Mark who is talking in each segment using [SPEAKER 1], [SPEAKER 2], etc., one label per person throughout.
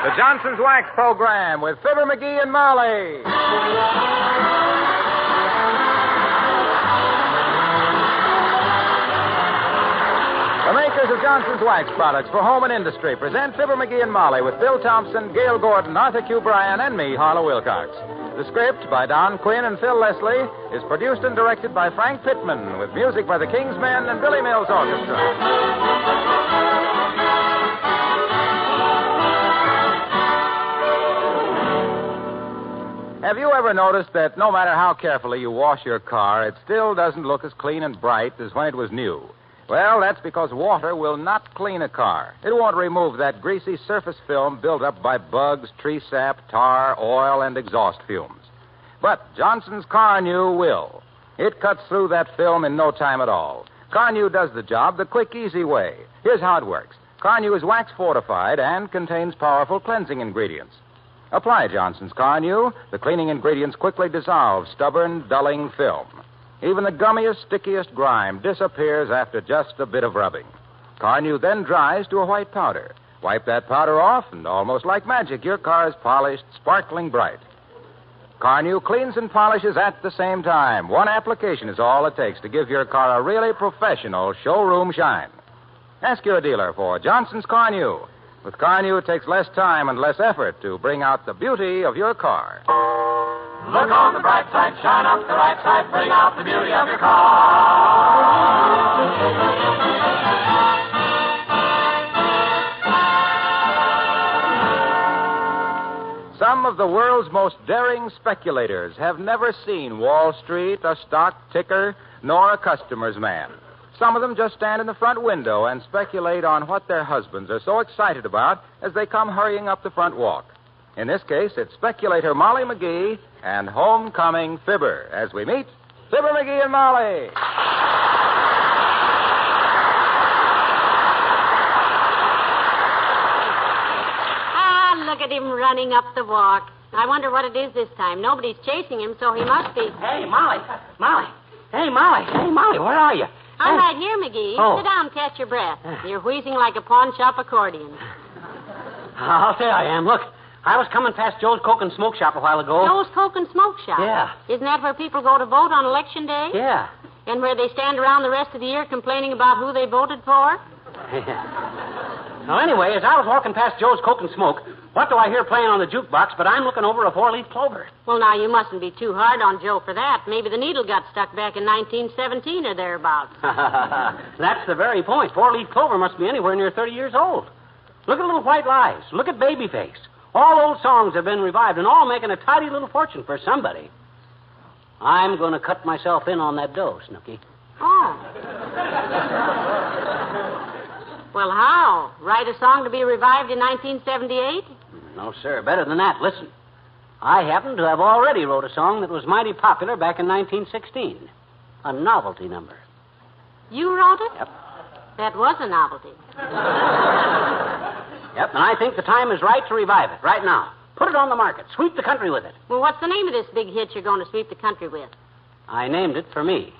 [SPEAKER 1] The Johnson's Wax Program with Fibber McGee and Molly. The makers of Johnson's Wax products for home and industry present Fibber McGee and Molly with Bill Thompson, Gail Gordon, Arthur Q. Bryan, and me, Harlow Wilcox. The script, by Don Quinn and Phil Leslie, is produced and directed by Frank Pittman, with music by the King's Men and Billy Mills Orchestra. Have you ever noticed that no matter how carefully you wash your car, it still doesn't look as clean and bright as when it was new? Well, that's because water will not clean a car. It won't remove that greasy surface film built up by bugs, tree sap, tar, oil, and exhaust fumes. But Johnson's Carnew will. It cuts through that film in no time at all. Carnew does the job the quick, easy way. Here's how it works. Carnew is wax fortified and contains powerful cleansing ingredients. Apply Johnson's Carnew. The cleaning ingredients quickly dissolve stubborn, dulling film. Even the gummiest, stickiest grime disappears after just a bit of rubbing. Carnew then dries to a white powder. Wipe that powder off, and almost like magic, your car is polished, sparkling bright. Carnew cleans and polishes at the same time. One application is all it takes to give your car a really professional showroom shine. Ask your dealer for Johnson's Carnew. With Carnew, it takes less time and less effort to bring out the beauty of your car.
[SPEAKER 2] Look on the bright side, shine up the right side, bring out the beauty of your car.
[SPEAKER 1] Some of the world's most daring speculators have never seen Wall Street, a stock ticker, nor a customer's man. Some of them just stand in the front window and speculate on what their husbands are so excited about as they come hurrying up the front walk. In this case, it's speculator Molly McGee and homecoming Fibber as we meet Fibber McGee and Molly.
[SPEAKER 3] Look at him running up the walk. I wonder what it is this time. Nobody's chasing him, so he must be.
[SPEAKER 4] Hey, Molly. Hey, Molly, where are you?
[SPEAKER 3] I'm right here, McGee.
[SPEAKER 4] Oh.
[SPEAKER 3] Sit down and catch your breath. You're wheezing like a pawn shop accordion.
[SPEAKER 4] I'll say I am. Look, I was coming past Joe's Coke and Smoke Shop a while ago.
[SPEAKER 3] Joe's Coke and Smoke Shop?
[SPEAKER 4] Yeah.
[SPEAKER 3] Isn't that where people go to vote on Election Day?
[SPEAKER 4] Yeah.
[SPEAKER 3] And where they stand around the rest of the year complaining about who they voted for?
[SPEAKER 4] Well, anyway, as I was walking past Joe's Coke and Smoke, what do I hear playing on the jukebox but I'm looking over a four-leaf clover?
[SPEAKER 3] Well, now, you mustn't be too hard on Joe for that. Maybe the needle got stuck back in 1917 or thereabouts.
[SPEAKER 4] That's the very point. Four-leaf clover must be anywhere near 30 years old. Look at Little White Lies. Look at Babyface. All old songs have been revived and all making a tidy little fortune for somebody. I'm going to cut myself in on that dough, Snooky.
[SPEAKER 3] Oh. Well, how? Write a song to be revived in 1978?
[SPEAKER 4] No, sir. Better than that. Listen. I happen to have already wrote a song that was mighty popular back in 1916. A novelty number.
[SPEAKER 3] You wrote it?
[SPEAKER 4] Yep.
[SPEAKER 3] That was a novelty.
[SPEAKER 4] Yep, and I think the time is right to revive it, right now. Put it on the market. Sweep the country with it.
[SPEAKER 3] Well, what's the name of this big hit you're going to sweep the country with?
[SPEAKER 4] I named it for me.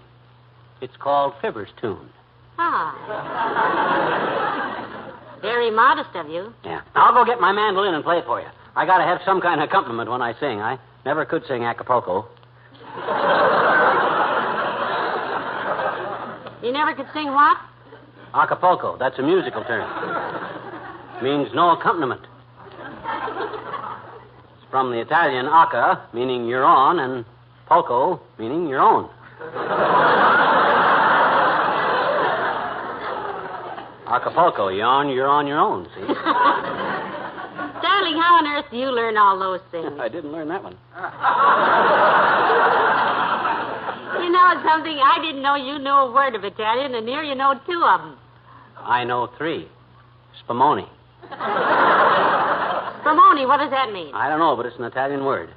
[SPEAKER 4] It's called Fibber's Tune.
[SPEAKER 3] Ah. Very modest of you.
[SPEAKER 4] Yeah. I'll go get my mandolin and play it for you. I got to have some kind of accompaniment when I sing. I never could sing Acapulco.
[SPEAKER 3] You never could sing what?
[SPEAKER 4] Acapulco. That's a musical term. Means no accompaniment. It's from the Italian acca, meaning you're on, and polco, meaning your own. Acapulco, you're on your own, see?
[SPEAKER 3] Darling, how on earth do you learn all those things?
[SPEAKER 4] I didn't learn that one.
[SPEAKER 3] You know something? I didn't know you knew a word of Italian, and here you know two of them.
[SPEAKER 4] I know three. Spumoni.
[SPEAKER 3] Spumoni, what does that mean?
[SPEAKER 4] I don't know, but it's an Italian word.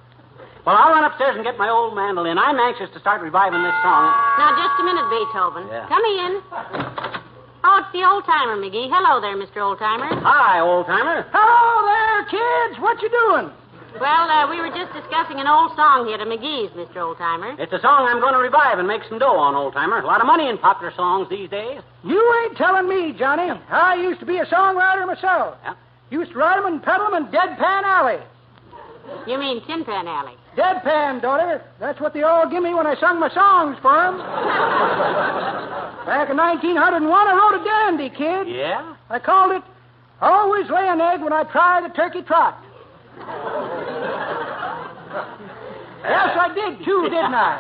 [SPEAKER 4] Well, I'll run upstairs and get my old mandolin. I'm anxious to start reviving this song.
[SPEAKER 3] Now, just a minute, Beethoven.
[SPEAKER 4] Yeah.
[SPEAKER 3] Come in. Oh, it's the old-timer, McGee. Hello there, Mr. Old-timer.
[SPEAKER 4] Hi, old-timer.
[SPEAKER 5] Hello there, kids. What you doing?
[SPEAKER 3] Well, we were just discussing an old song here to McGee's, Mr. Old-timer.
[SPEAKER 4] It's a song I'm going to revive and make some dough on, old-timer. A lot of money in popular songs these days.
[SPEAKER 5] You ain't telling me, Johnny. I used to be a songwriter myself.
[SPEAKER 4] Yeah?
[SPEAKER 5] Used to ride 'em and pedal 'em in Deadpan Alley.
[SPEAKER 3] You mean Tin Pan Alley?
[SPEAKER 5] Deadpan, daughter. That's what they all give me when I sung my songs for 'em. Back in 1901, I wrote a dandy, kid.
[SPEAKER 4] Yeah?
[SPEAKER 5] I called it Always Lay an Egg When I Try the Turkey Trot. Yes, I did, too, didn't I?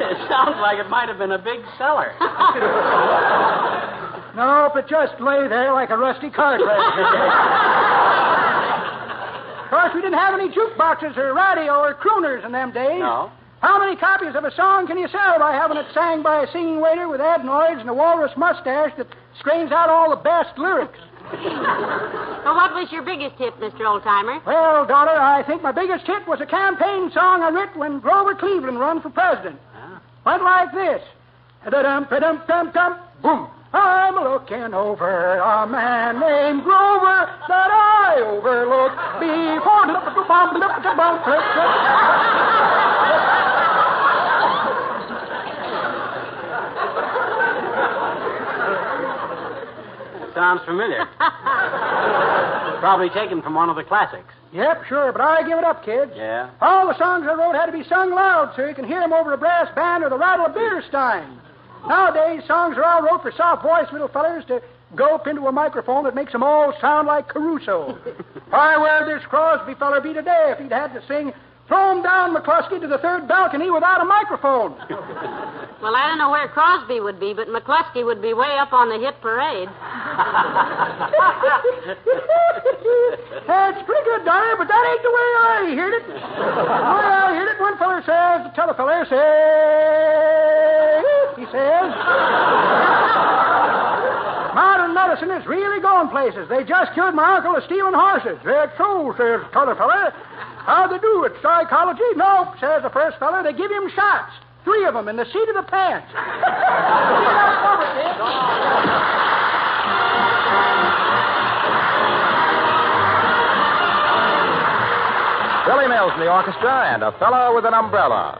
[SPEAKER 4] It sounds like it might have been a big seller.
[SPEAKER 5] Nope, it just lay there like a rusty card register. Of course, we didn't have any jukeboxes or radio or crooners in them days.
[SPEAKER 4] No.
[SPEAKER 5] How many copies of a song can you sell by having it sang by a singing waiter with adenoids and a walrus mustache that strains out all the best lyrics?
[SPEAKER 3] Well, what was your biggest hit, Mr. Oldtimer?
[SPEAKER 5] Well, daughter, I think my biggest hit was a campaign song I wrote when Grover Cleveland run for president. Went like this. Da-dum-pa-dum-dum-dum, boom. I'm looking over a man named Grover that I overlooked before.
[SPEAKER 4] Sounds familiar. Probably taken from one of the classics.
[SPEAKER 5] Yep, sure, but I give it up, kids.
[SPEAKER 4] Yeah?
[SPEAKER 5] All the songs I wrote had to be sung loud so you can hear them over a brass band or the rattle of beer stein. Nowadays, songs are all wrote for soft-voiced little fellers to gulp into a microphone that makes them all sound like Caruso. Why, where'd this Crosby feller be today if he'd had to sing Throw 'em Down, McCluskey, to the third balcony without a microphone?
[SPEAKER 3] Well, I don't know where Crosby would be, but McCluskey would be way up on the hit parade.
[SPEAKER 5] That's pretty good, daughter, but that ain't the way I heard it. The way I heard it, one feller says, the t'other feller says, he says, modern medicine is really going places. They just cured my uncle of stealing horses. That's so, says the t'other feller. How'd they do it? Psychology? Nope, says the first feller. They give him shots. 3 of them in the seat of the pants.
[SPEAKER 1] Billy Mills in the orchestra and a fellow with an umbrella.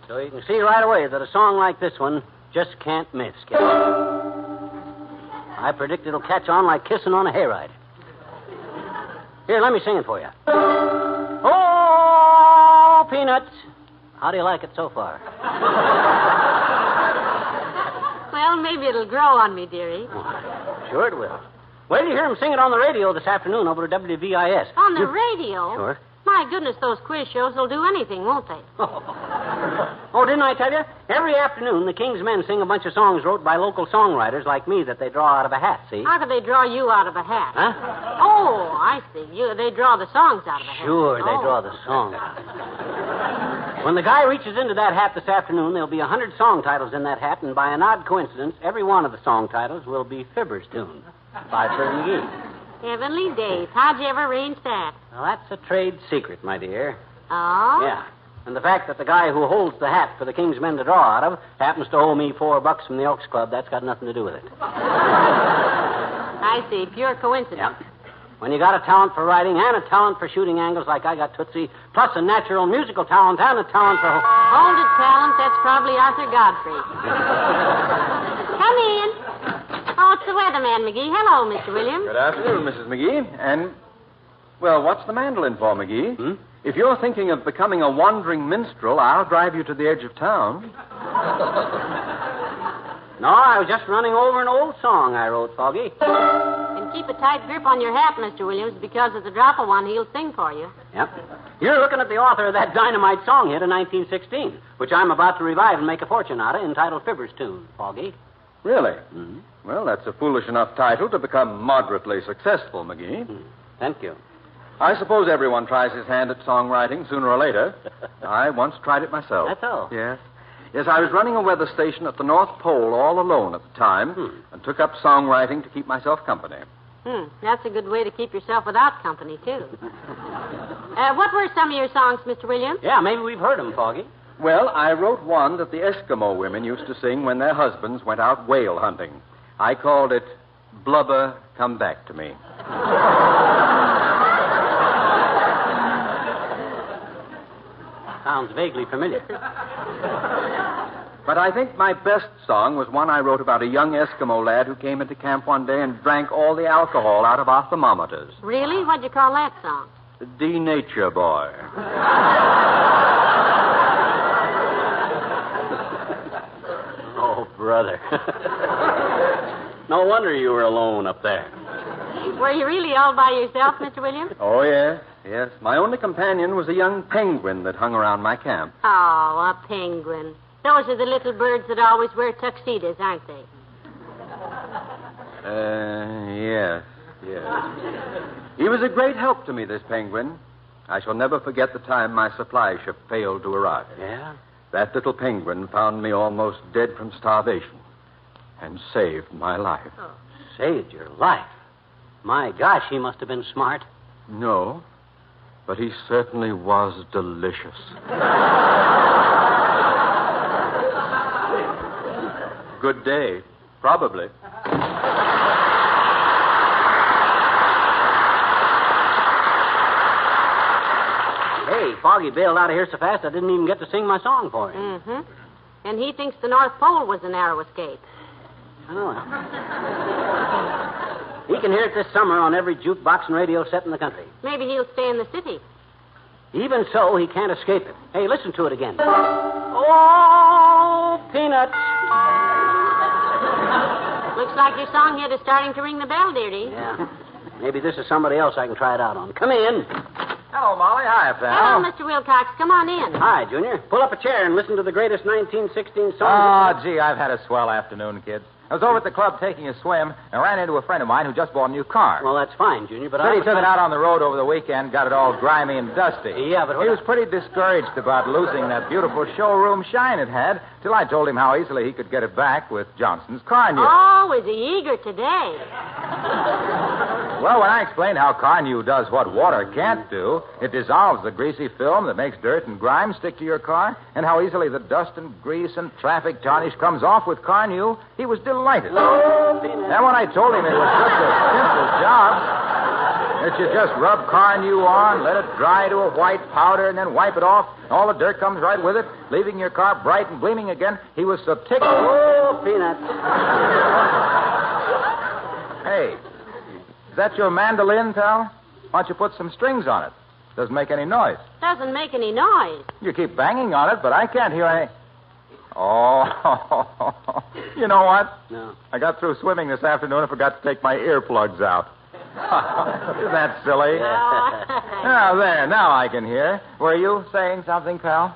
[SPEAKER 4] So you can see right away that a song like this one just can't miss, kid. I predict it'll catch on like kissing on a hayride. Here, let me sing it for you. Oh, Peanuts. How do you like it so far?
[SPEAKER 3] Well, maybe it'll grow on me, dearie.
[SPEAKER 4] Sure it will. Wait till you hear him sing it on the radio this afternoon over at WVIS.
[SPEAKER 3] On the radio?
[SPEAKER 4] Sure.
[SPEAKER 3] My My goodness, those quiz shows will do anything, won't they?
[SPEAKER 4] Oh, didn't I tell you? Every afternoon, the King's men sing a bunch of songs wrote by local songwriters like me that they draw out of a hat, see?
[SPEAKER 3] How could they draw you out of a hat?
[SPEAKER 4] Huh?
[SPEAKER 3] Oh, I see. They draw the songs out of a hat.
[SPEAKER 4] Sure, they draw the songs. When the guy reaches into that hat this afternoon, there'll be 100 song titles in that hat, and by an odd coincidence, every one of the song titles will be Fibber's tune by Fibber McGee.
[SPEAKER 3] Heavenly days. How'd you ever arrange that?
[SPEAKER 4] Well, that's a trade secret, my dear.
[SPEAKER 3] Oh?
[SPEAKER 4] Yeah. And the fact that the guy who holds the hat for the King's men to draw out of happens to owe me $4 from the Elks Club, that's got nothing to do with it.
[SPEAKER 3] I see. Pure coincidence.
[SPEAKER 4] Yeah. When you got a talent for writing and a talent for shooting angles like I got, Tootsie, plus a natural musical talent and a talent for...
[SPEAKER 3] Hold it, talent. That's probably Arthur Godfrey. Come in. Oh, it's the weatherman, McGee. Hello, Mr. Williams.
[SPEAKER 6] Good afternoon, Mrs. McGee. And, well, what's the mandolin for, McGee?
[SPEAKER 4] Hmm?
[SPEAKER 6] If you're thinking of becoming a wandering minstrel, I'll drive you to the edge of town.
[SPEAKER 4] No, I was just running over an old song I wrote, Foggy.
[SPEAKER 3] And keep a tight grip on your hat, Mr. Williams, because at the drop of one, he'll sing for you.
[SPEAKER 4] Yep. You're looking at the author of that dynamite song hit in 1916, which I'm about to revive and make a fortune out of, entitled Fibber's Tune, Foggy.
[SPEAKER 6] Really?
[SPEAKER 4] Mm-hmm.
[SPEAKER 6] Well, that's a foolish enough title to become moderately successful, McGee.
[SPEAKER 4] Thank you.
[SPEAKER 6] I suppose everyone tries his hand at songwriting sooner or later. I once tried it myself.
[SPEAKER 4] That's all.
[SPEAKER 6] Yes. Yes, I was running a weather station at the North Pole all alone at the time and took up songwriting to keep myself company.
[SPEAKER 3] That's a good way to keep yourself without company, too. What were some of your songs, Mr. Williams?
[SPEAKER 4] Yeah, maybe we've heard them, Foggy.
[SPEAKER 6] Well, I wrote one that the Eskimo women used to sing when their husbands went out whale hunting. I called it Blubber, Come Back to Me.
[SPEAKER 4] Sounds vaguely familiar.
[SPEAKER 6] But I think my best song was one I wrote about a young Eskimo lad who came into camp one day and drank all the alcohol out of our thermometers.
[SPEAKER 3] Really? What'd you call that song?
[SPEAKER 6] D-Nature Boy.
[SPEAKER 4] Oh, brother. No wonder you were alone up there.
[SPEAKER 3] Were you really all by yourself, Mr. Williams?
[SPEAKER 6] Oh, yes, yes. My only companion was a young penguin that hung around my camp.
[SPEAKER 3] Oh, a penguin. Those are the little birds that always wear tuxedos, aren't they?
[SPEAKER 6] Yes. He was a great help to me, this penguin. I shall never forget the time my supply ship failed to arrive.
[SPEAKER 4] Yeah?
[SPEAKER 6] That little penguin found me almost dead from starvation and saved my life.
[SPEAKER 3] Oh.
[SPEAKER 4] Saved your life? My gosh, he must have been smart.
[SPEAKER 6] No, but he certainly was delicious. Good day. Probably.
[SPEAKER 4] Hey, Foggy bailed out of here so fast I didn't even get to sing my song for him.
[SPEAKER 3] Mm-hmm. And he thinks the North Pole was a narrow escape.
[SPEAKER 4] Oh, well. He can hear it this summer on every jukebox and radio set in the country.
[SPEAKER 3] Maybe he'll stay in the city.
[SPEAKER 4] Even so, he can't escape it. Hey, listen to it again. Oh, peanuts.
[SPEAKER 3] Looks like your song hit is starting to ring the bell, dearie.
[SPEAKER 4] Yeah. Maybe this is somebody else I can try it out on. Come in.
[SPEAKER 1] Hello, Molly. Hi, pal.
[SPEAKER 3] Hello, Mr. Wilcox. Come on in.
[SPEAKER 4] Hi, Junior. Pull up a chair and listen to the greatest 1916 song.
[SPEAKER 1] Oh, gee, I've had a swell afternoon, kids. I was over at the club taking a swim and ran into a friend of mine who just bought a new car.
[SPEAKER 4] Well, that's fine, Junior, but
[SPEAKER 1] Said he took it out on the road over the weekend, got it all grimy and dusty.
[SPEAKER 4] Yeah, but
[SPEAKER 1] he was pretty discouraged about losing that beautiful showroom shine it had, till I told him how easily he could get it back with Johnson's Car New.
[SPEAKER 3] Oh, is he eager today?
[SPEAKER 1] Well, when I explained how Car New does what water can't do, it dissolves the greasy film that makes dirt and grime stick to your car, and how easily the dust and grease and traffic tarnish comes off with Car New, he was delighted. And when I told him it was such a simple job, that you just rub Car New on, let it dry to a white powder, and then wipe it off, and all the dirt comes right with it, leaving your car bright and gleaming again, he was so tickled.
[SPEAKER 4] Oh, peanuts.
[SPEAKER 1] Hey, is that your mandolin, pal? Why don't you put some strings on it? Doesn't make any noise.
[SPEAKER 3] Doesn't make any noise.
[SPEAKER 1] You keep banging on it, but I can't hear any... Oh, you know what?
[SPEAKER 4] No.
[SPEAKER 1] I got through swimming this afternoon and forgot to take my earplugs out. Isn't that silly? Now, there. Now I can hear. Were you saying something, pal?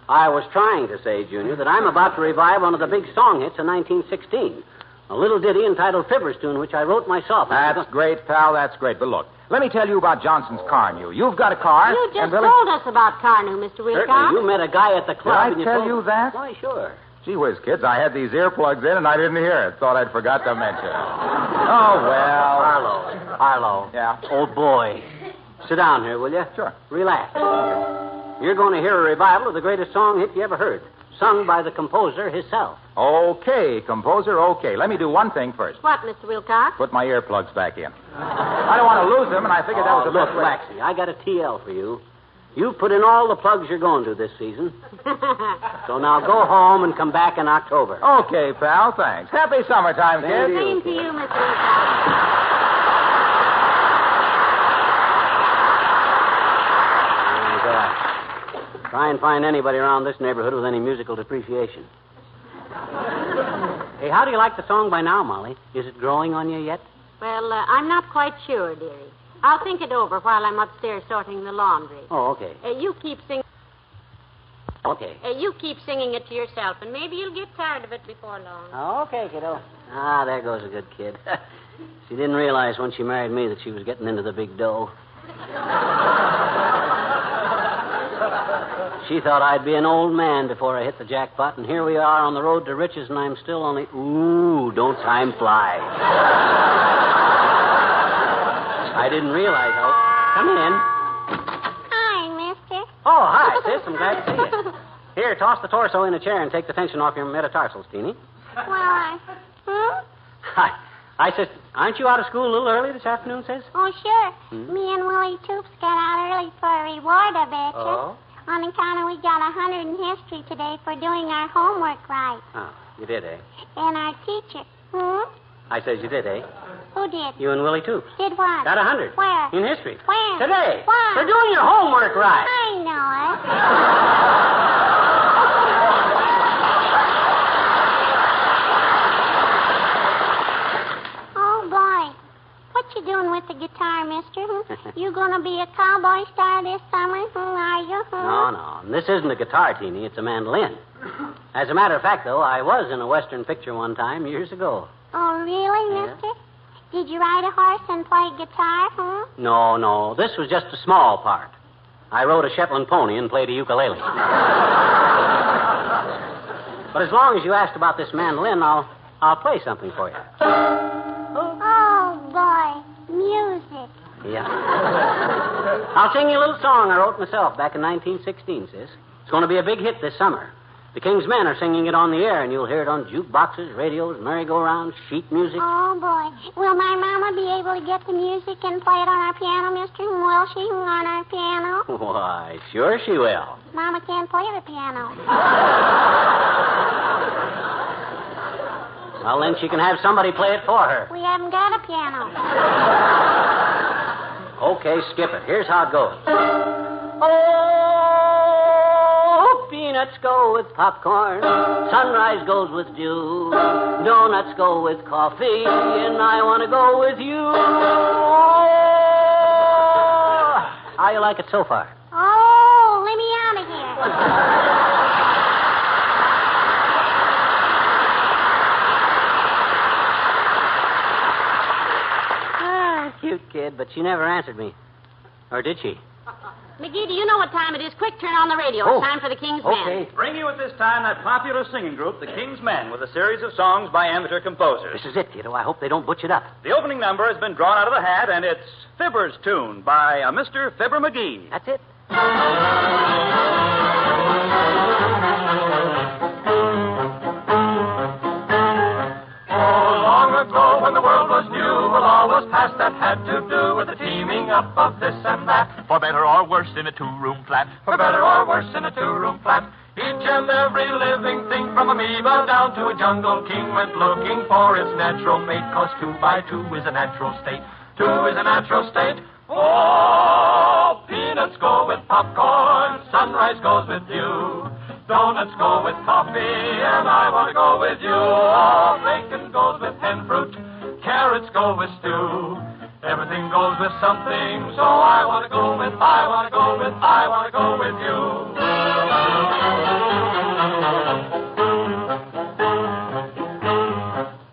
[SPEAKER 4] I was trying to say, Junior, that I'm about to revive one of the big song hits of 1916. A little ditty entitled Fibber's Tune, which I wrote myself.
[SPEAKER 1] That's great, pal. That's great. But look, let me tell you about Johnson's car new. You've got a car.
[SPEAKER 3] You just
[SPEAKER 1] and Billy...
[SPEAKER 3] told us about Carnu, Mr. Wilcox.
[SPEAKER 4] Certainly. You met a guy at the club.
[SPEAKER 1] Did I tell you that?
[SPEAKER 4] Why, sure.
[SPEAKER 1] Gee whiz, kids, I had these earplugs in and I didn't hear it. Thought I'd forgot to mention. Oh, well.
[SPEAKER 4] Harlow.
[SPEAKER 1] Yeah?
[SPEAKER 4] Oh, boy. Sit down here, will you?
[SPEAKER 1] Sure.
[SPEAKER 4] Relax. You're going to hear a revival of the greatest song hit you ever heard, sung by the composer himself.
[SPEAKER 1] Okay, composer, okay. Let me do one thing first.
[SPEAKER 3] What, Mr. Wilcox?
[SPEAKER 1] Put my earplugs back in. I don't want to lose them, and I figured that was the
[SPEAKER 4] look,
[SPEAKER 1] best way.
[SPEAKER 4] Waxy, I got a TL for you. You put in all the plugs you're going to this season. So now go home and come back in October.
[SPEAKER 1] Okay, pal, thanks. Happy summertime, kids.
[SPEAKER 3] Same to you, Mr. Wilcox.
[SPEAKER 4] Try and find anybody around this neighborhood with any musical depreciation. Hey, how do you like the song by now, Molly? Is it growing on you yet?
[SPEAKER 3] Well, I'm not quite sure, dearie. I'll think it over while I'm upstairs sorting the laundry.
[SPEAKER 4] Oh, okay.
[SPEAKER 3] You keep singing.
[SPEAKER 4] Okay.
[SPEAKER 3] You keep singing it to yourself, and maybe you'll get tired of it before long.
[SPEAKER 4] Okay, kiddo. Ah, there goes a good kid. She didn't realize when she married me that she was getting into the big dough. She thought I'd be an old man before I hit the jackpot, and here we are on the road to riches, and I'm still only... Ooh, don't time fly. I didn't realize Come in.
[SPEAKER 3] Hi, mister.
[SPEAKER 4] Oh, hi, sis. I'm glad to see you. Here, toss the torso in a chair and take the tension off your metatarsals, Teeny.
[SPEAKER 3] Well,
[SPEAKER 4] Hi. I said, aren't you out of school a little early this afternoon, sis?
[SPEAKER 3] Oh, sure. Me and Willie Toops got out early for a reward, I betcha.
[SPEAKER 4] Oh?
[SPEAKER 3] On account of we got 100 in history today for doing our homework right.
[SPEAKER 4] Oh, you did, eh?
[SPEAKER 3] And our teacher.
[SPEAKER 4] I said you did, eh?
[SPEAKER 3] Who did?
[SPEAKER 4] You and Willie Toops.
[SPEAKER 3] Did what?
[SPEAKER 4] Got 100.
[SPEAKER 3] Where?
[SPEAKER 4] In history.
[SPEAKER 3] Where?
[SPEAKER 4] Today.
[SPEAKER 3] Why?
[SPEAKER 4] For doing your homework right.
[SPEAKER 3] I know it. Oh, boy. What you doing with the guitar, mister? You gonna be a cowboy star this summer? Are you?
[SPEAKER 4] No. This isn't a guitar, Teeny. It's a mandolin. As a matter of fact, though, I was in a Western picture one time years ago.
[SPEAKER 3] Oh, really,
[SPEAKER 4] Yeah.
[SPEAKER 3] mister? Did you ride a horse and play guitar,
[SPEAKER 4] No. This was just a small part. I rode a Shetland pony and played a ukulele. But as long as you asked about this mandolin, I'll play something for you.
[SPEAKER 3] Oh, boy. Music.
[SPEAKER 4] Yeah. I'll sing you a little song I wrote myself back in 1916, sis. It's going to be a big hit this summer. The King's Men are singing it on the air, and you'll hear it on jukeboxes, radios, merry-go-rounds, sheet music.
[SPEAKER 3] Oh, boy. Will my mama be able to get the music and play it on our piano, mister? Will she on our piano?
[SPEAKER 4] Why, sure she will.
[SPEAKER 3] Mama can't play the piano.
[SPEAKER 4] Well, then she can have somebody play it for her.
[SPEAKER 3] We haven't got a piano.
[SPEAKER 4] Okay, skip it. Here's how it goes. Oh, peanuts go with popcorn. Sunrise goes with dew. Donuts go with coffee. And I want to go with you. How you like it so far?
[SPEAKER 3] Oh, let me out of here.
[SPEAKER 4] Cute kid, but she never answered me. Or did she?
[SPEAKER 3] McGee, do you know what time it is? Quick, turn on the radio.
[SPEAKER 4] Oh.
[SPEAKER 3] It's time for the King's Men.
[SPEAKER 4] Okay.
[SPEAKER 7] Bring you at this time that popular singing group, the King's Men, with a series of songs by amateur composers.
[SPEAKER 4] This is it, kiddo. I hope they don't butch it up.
[SPEAKER 7] The opening number has been drawn out of the hat, and it's Fibber's Tune by a Mr. Fibber McGee.
[SPEAKER 4] That's it.
[SPEAKER 2] Ago, when the world was new, a law was passed that had to do with the teaming up of this and that.
[SPEAKER 8] For better or worse in a two-room flat.
[SPEAKER 2] For better or worse in a two-room flat. Each and every living thing from amoeba down to a jungle king went looking for its natural mate, 'cause 2 by 2 is a natural state. 2 is a natural state. Oh, peanuts go with popcorn, sunrise goes with you. Donuts go with coffee, and I want to go with you. Oh, bacon goes with hen fruit, carrots go with stew. Everything goes with something, so I want to go with you.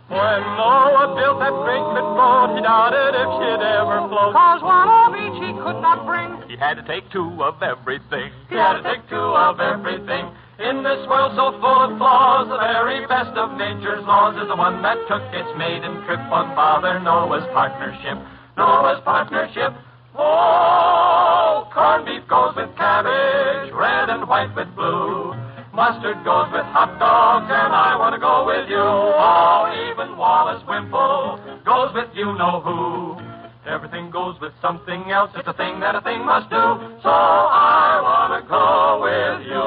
[SPEAKER 2] When Noah built that great big boat, he doubted if she'd ever float. 'Cause one of each he could not bring.
[SPEAKER 8] He had to take two of everything.
[SPEAKER 2] He had to take two of everything. In this world so full of flaws, the very best of nature's laws is the one that took its maiden trip on Father Noah's partnership. Noah's partnership. Oh, corned beef goes with cabbage, red and white with blue. Mustard goes with hot dogs, and I want to go with you. Oh, even Wallace Wimple goes with you-know-who. Everything goes with something else. It's a thing that a thing must do. So I want to go with you.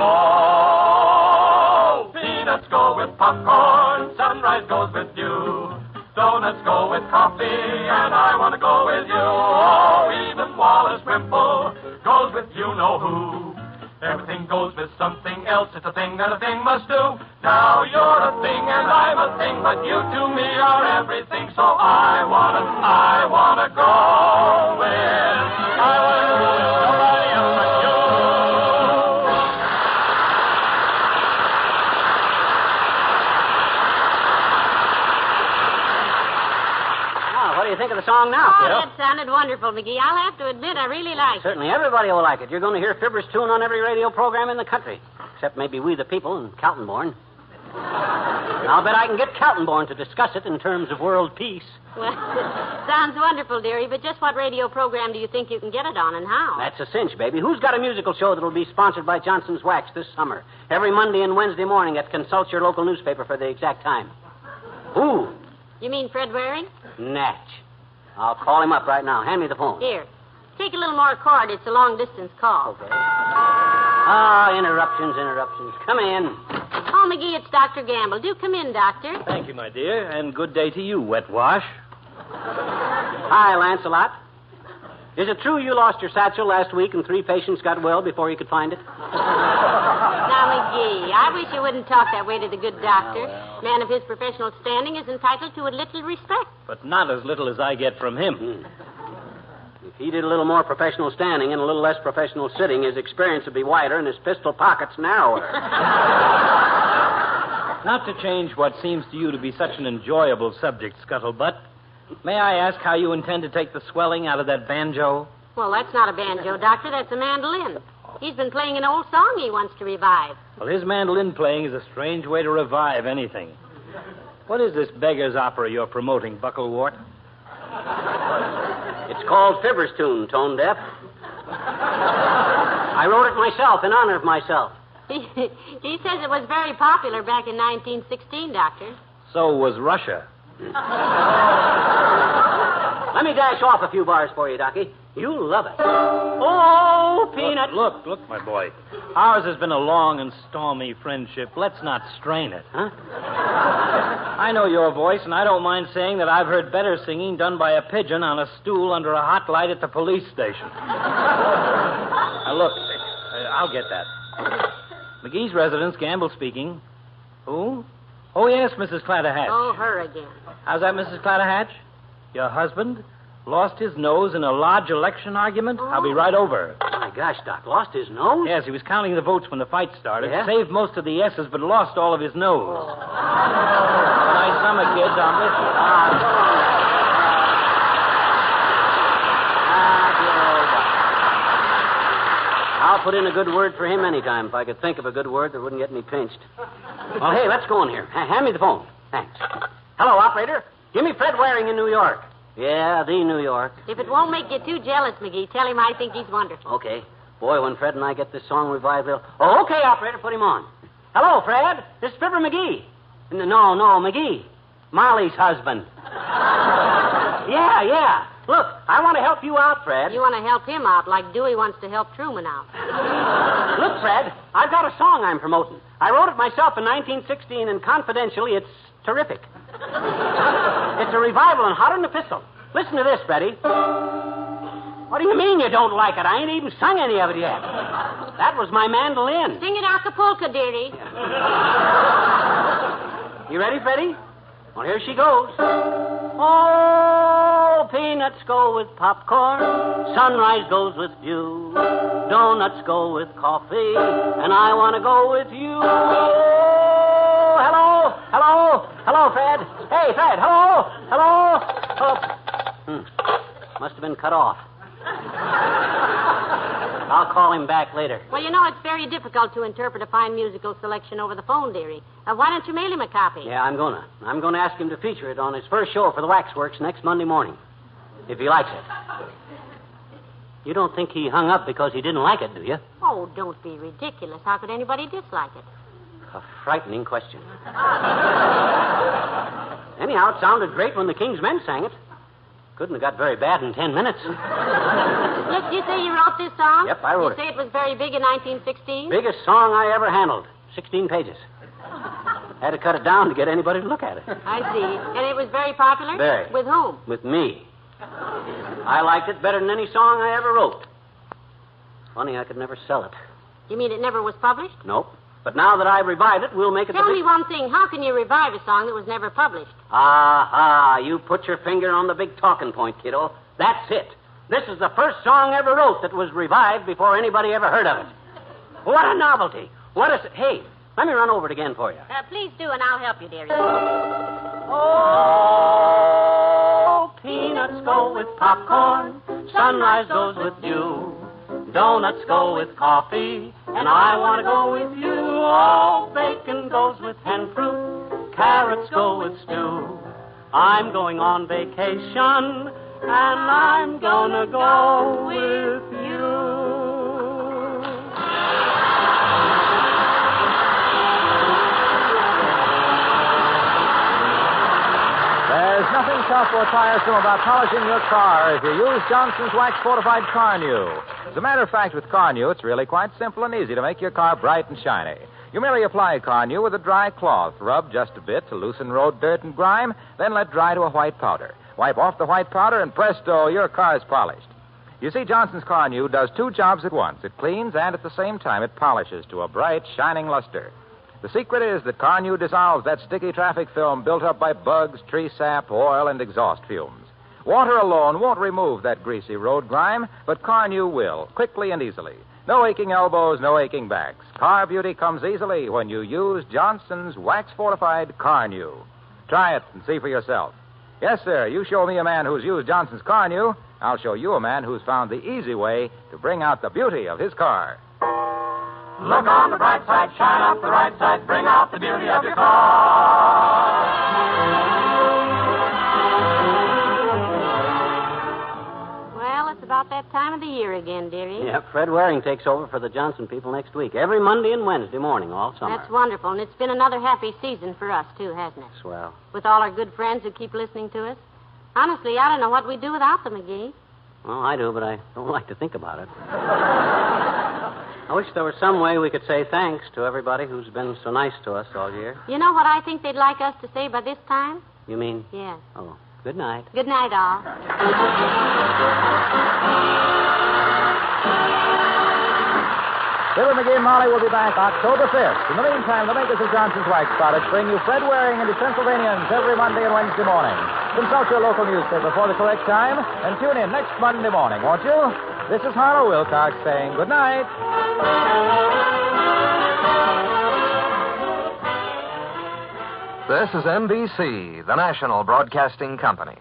[SPEAKER 2] Oh, peanuts go with popcorn. Sunrise goes with you. Donuts go with coffee, and I want to go with you. Oh, even Wallace Wimple goes with you-know-who. Everything goes with something else. It's a thing that a thing must do. Now you're a thing and I'm a thing, but you to me are everything. So I wanna go with. I wanna go with somebody else but you.
[SPEAKER 4] What do you think of the song now,
[SPEAKER 3] Oh,
[SPEAKER 4] Phil?
[SPEAKER 3] that sounded wonderful, McGee. I'll have to admit I really like it.
[SPEAKER 4] Certainly everybody will like it. You're going to hear Fibber's tune on every radio program in the country, except maybe We the People and Caltonborn. I'll bet I can get Caltonborn to discuss it in terms of world peace.
[SPEAKER 3] Well, sounds wonderful, dearie, but just what radio program do you think you can get it on and how?
[SPEAKER 4] That's a cinch, baby. Who's got a musical show that'll be sponsored by Johnson's Wax this summer? Every Monday and Wednesday morning at consult your local newspaper for the exact time. Who?
[SPEAKER 3] You mean Fred Waring?
[SPEAKER 4] Natch. I'll call him up right now. Hand me the phone.
[SPEAKER 3] Here. Take a little more cord. It's a long-distance call.
[SPEAKER 4] Okay. Ah, interruptions. Come in.
[SPEAKER 3] Oh, McGee, it's Dr. Gamble. Do come in, Doctor.
[SPEAKER 9] Thank you, my dear, and good day to you, Wet Wash.
[SPEAKER 4] Hi, Lancelot. Is it true you lost your satchel last week and 3 patients got well before you could find it?
[SPEAKER 3] Now, McGee, I wish you wouldn't talk that way to the good doctor. Man of his professional standing is entitled to a little respect.
[SPEAKER 9] But not as little as I get from him.
[SPEAKER 4] If he did a little more professional standing and a little less professional sitting, his experience would be wider and his pistol pockets narrower.
[SPEAKER 9] Not to change what seems to you to be such an enjoyable subject, Scuttlebutt, may I ask how you intend to take the swelling out of that banjo?
[SPEAKER 3] Well, that's not a banjo, Doctor. That's a mandolin. He's been playing an old song he wants to revive.
[SPEAKER 9] Well, his mandolin playing is a strange way to revive anything. What is this beggar's opera you're promoting, Bucklewart?
[SPEAKER 4] It's called Fibber's Tune, Tone Deaf. I wrote it myself in honor of myself.
[SPEAKER 3] He says it was very popular back in 1916, Doctor.
[SPEAKER 9] So was Russia.
[SPEAKER 4] Let me dash off a few bars for you, Docky. You'll love it. Oh, Peanut.
[SPEAKER 9] Look, my boy. Ours has been a long and stormy friendship. Let's not strain it.
[SPEAKER 4] Huh?
[SPEAKER 9] I know your voice, and I don't mind saying that I've heard better singing done by a pigeon on a stool under a hot light at the police station. Now, look, I'll get that. McGee's residence, Gamble speaking. Who? Oh, yes, Mrs. Clatterhatch.
[SPEAKER 3] Oh, her again.
[SPEAKER 9] How's that, Mrs. Clatterhatch? Your husband lost his nose in a large election argument?
[SPEAKER 3] Oh.
[SPEAKER 9] I'll be right over.
[SPEAKER 4] My gosh, Doc, lost his nose?
[SPEAKER 9] Yes, he was counting the votes when the fight started.
[SPEAKER 4] Yeah?
[SPEAKER 9] Saved most of the yeses, but lost all of his nose. Oh. Have a nice summer, kids. I'll miss you.
[SPEAKER 4] I'll put in a good word for him anytime if I could think of a good word that wouldn't get me pinched. Well, hey, let's go in here. Hand me the phone. Thanks. Hello, operator. Give me Fred Waring in New York. Yeah, the New York.
[SPEAKER 3] If it won't make you too jealous, McGee, tell him I think he's wonderful.
[SPEAKER 4] Okay. Boy, when Fred and I get this song revived, they'll... Oh, okay, operator, put him on. Hello, Fred. This is Fibber McGee. No, McGee. Molly's husband. Yeah. Look, I want to help you out, Fred.
[SPEAKER 3] You want to help him out like Dewey wants to help Truman out.
[SPEAKER 4] Look, Fred, I've got a song I'm promoting. I wrote it myself in 1916, and confidentially, it's terrific. It's a revival and hot in the pistol. Listen to this, Freddie. What do you mean you don't like it? I ain't even sung any of it yet. That was my mandolin.
[SPEAKER 3] Sing it Acapulco, dearie.
[SPEAKER 4] You ready, Freddie? Well, here she goes. Oh, Oh, peanuts go with popcorn. Sunrise goes with dew. Donuts go with coffee. And I want to go with you. Oh, hello. Hello. Hello, Fred. Hey, Fred. Hello. Hello. Oh. Must have been cut off. I'll call him back later.
[SPEAKER 3] Well, you know, it's very difficult to interpret a fine musical selection over the phone, dearie. Why don't you mail him a copy?
[SPEAKER 4] Yeah, I'm gonna. I'm gonna ask him to feature it on his first show for the Waxworks next Monday morning, if he likes it. You don't think he hung up because he didn't like it, do you?
[SPEAKER 3] Oh, don't be ridiculous. How could anybody dislike it?
[SPEAKER 4] A frightening question. Anyhow, it sounded great when the King's Men sang it. Couldn't have got very bad in 10 minutes.
[SPEAKER 3] Look, you say you wrote this song?
[SPEAKER 4] Yep, I wrote it.
[SPEAKER 3] You say it was very big in 1916?
[SPEAKER 4] Biggest song I ever handled. 16 pages. Had to cut it down to get anybody to look at it.
[SPEAKER 3] I see. And it was very popular?
[SPEAKER 4] Very.
[SPEAKER 3] With whom?
[SPEAKER 4] With me. I liked it better than any song I ever wrote. Funny I could never sell it.
[SPEAKER 3] You mean it never was published?
[SPEAKER 4] Nope. But now that I've revived it, we'll make it
[SPEAKER 3] Tell me one thing. How can you revive a song that was never published?
[SPEAKER 4] Aha. You put your finger on the big talking point, kiddo. That's it. This is the first song I ever wrote that was revived before anybody ever heard of it. What a novelty. Hey, let me run over it again for you.
[SPEAKER 3] Please do, and I'll help you, dearie.
[SPEAKER 4] Oh, peanuts go with popcorn. Sunrise goes with dew. Donuts go with coffee. And I want to go with you. Oh, bacon goes with hen fruit. Carrots go with stew. I'm going on vacation. And I'm gonna go with you.
[SPEAKER 1] There's nothing tough or tiresome about polishing your car if you use Johnson's Wax Fortified Car New. As a matter of fact, with Car New, it's really quite simple and easy to make your car bright and shiny. You merely apply Car New with a dry cloth. Rub just a bit to loosen road dirt and grime, then let dry to a white powder. Wipe off the white powder, and presto, your car's polished. You see, Johnson's Car New does two jobs at once. It cleans, and at the same time, it polishes to a bright, shining luster. The secret is that Car New dissolves that sticky traffic film built up by bugs, tree sap, oil, and exhaust fumes. Water alone won't remove that greasy road grime, but Car New will, quickly and easily. No aching elbows, no aching backs. Car beauty comes easily when you use Johnson's Wax-Fortified Car New. Try it and see for yourself. Yes, sir, you show me a man who's used Johnson's Car New, I'll show you a man who's found the easy way to bring out the beauty of his car.
[SPEAKER 2] Look on the bright side, shine up the right side, bring out the beauty of your car.
[SPEAKER 3] Well, it's about that time of the year again, dearie.
[SPEAKER 4] Yeah, Fred Waring takes over for the Johnson people next week. Every Monday and Wednesday morning all summer.
[SPEAKER 3] That's wonderful, and it's been another happy season for us, too, hasn't it?
[SPEAKER 4] Swell.
[SPEAKER 3] With all our good friends who keep listening to us. Honestly, I don't know what we'd do without them, McGee.
[SPEAKER 4] Well, I do, but I don't like to think about it. I wish there was some way we could say thanks to everybody who's been so nice to us all year.
[SPEAKER 3] You know what I think they'd like us to say by this time?
[SPEAKER 4] You mean?
[SPEAKER 3] Yes.
[SPEAKER 4] Oh, good night.
[SPEAKER 3] Good night, all.
[SPEAKER 1] Fibber McGee and Molly will be back October 5th. In the meantime, the makers of Johnson's Wax products bring you Fred Waring and his Pennsylvanians every Monday and Wednesday morning. Consult your local newspaper for the correct time and tune in next Monday morning, won't you? This is Harlow Wilcox saying good night.
[SPEAKER 10] This is NBC, the national broadcasting company.